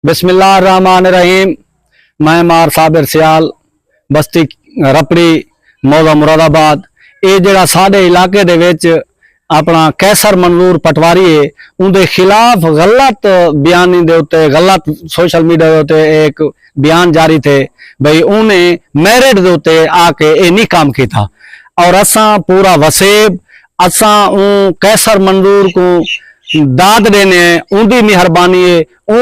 बिस्मिल्लाहिर्रहमानिर्रहीम। मैं मार साबिर सियाल बस्ती रपड़ी मौजा मुरादाबाद। ये जड़ा साडे इलाके दे विच अपना कैसर मंजूर पटवारी है उनके खिलाफ गलत बयानी दे उत्ते गलत सोशल मीडिया दे उत्ते एक बयान जारी थे भाई उन्हें मैरिट दे उत्ते आके ये नहीं काम किया और असा पूरा वसेब असा कैसर मंजूर को दाद देने उनकी मेहरबानी है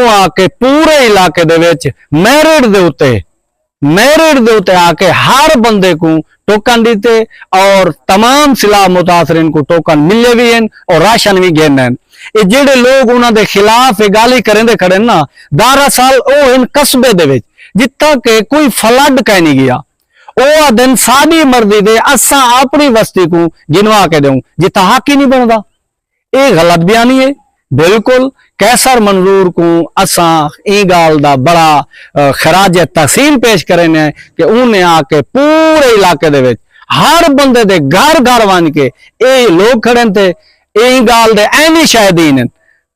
आके पूरे इलाके दे विच मैरिट दे उत्ते आके हर बंदे को टोकन दीते और तमाम सिला मुतासरीन को टोकन मिले भी हैं और राशन भी गेने हैं। ये जेडे लोग उन्होंने खिलाफ गाली करेंदे खड़े ना दरअसल वो इन कस्बे दे विच जितना के कोई फ्लड कह नहीं गया वो दिन साड़ी मर्जी दे असा अपनी बस्ती को गिनवा के दूं जितना हक ही नहीं बनता। ये गलत बयानी है बिल्कुल। कैसर मंजूर को असा ई गाल दा बड़ा खराज तहसीन पेश करें कि उन्हें आके पूरे इलाके दे विच हर बंदे दे घर घर वन के ये लोग खड़े थे ई गाल दे ऐनी शायदीन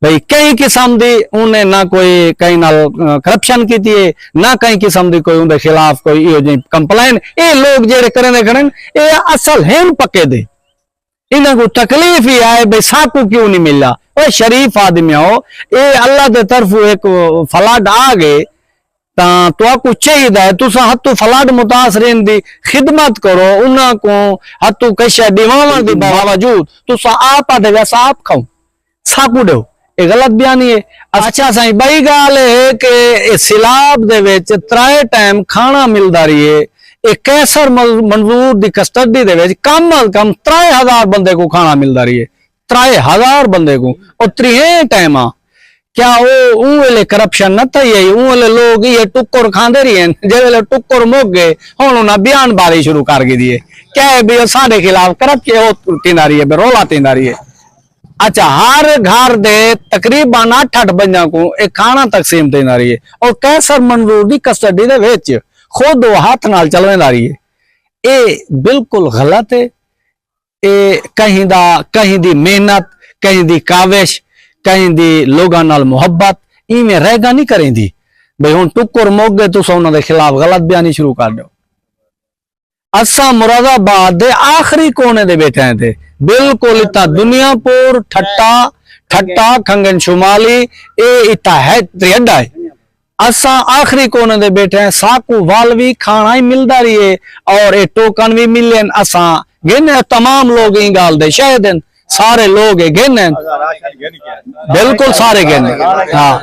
भाई कई किस्म दी उन्हें ना कोई कहीं नाल करप्शन की है ना कई किस्म दी कोई उनके खिलाफ कोई इहो जी कंप्लेन। ये लोग जेड़े करें खड़े ये असल हैं पक्के दे इन्हें को तकलीफ ही आए भाई साकू क्यों नहीं मिला। वो शरीफ आदमी हो ये अल्लाह के तरफ एक फ्लड आ गए तो आपको चाहिए तुसा हत्तू फ्लड मुतासरीन दी खिदमत करो उन्होंने हत्तू कशा दिवावन दी बावजूद तुसा आप आते वैसा आप खाओ साकू दो ये गलत बयानी है। अच्छा साई बई गाल है कि सिलाब दे विच 3 टाइम खाना मिलता रही है। एक कैसर मंजूर दी कस्टडी दे विच कम अज कम 3000 बंदे को खाना मिलता रही है 3000 बंदे को और 3 टाइम क्या वो वेले करप्शन न थी वेले लोग ये टुक्कर खाते रही हैं जे टुक्कर मुक गए हम उन्हें बयानबाजी शुरू कर दिए क्या है भी साढ़े खिलाफ करप्शन तींदा रही है रोला तींदा रही है। अच्छा हर घर दे तकरीबन 8-8 बंदा को एक खाना तकसीम तींदा रही है और कैसर मंजूर दी कस्टडी दे विच खुद वो हाथ नाल चलवेंदा रही है। ये बिल्कुल गलत है। ये कहीं दी मेहनत कहीं दी काविश कहीं दी लोगों नाल मुहब्बत इवें रहेगा नहीं करेंदी भाई हुण टुक्कर मुक गए तुस उन्होंने खिलाफ गलत बयानी शुरू कर दो। असा मुरादाबाद दे आखिरी कोने दे बैठे थे बिल्कुल इतना दुनियापुर ठट्टा खंगन शुमाली ये इतना है त्रिहड्डा है असा आखिरी कोने दे बैठे हैं साकू वाल भी खाना ही मिलता रही है और ये टोकन भी मिले असा गिने तमाम लोग ई गाल दे शायद सारे लोग गिने बिल्कुल सारे गिने हाँ।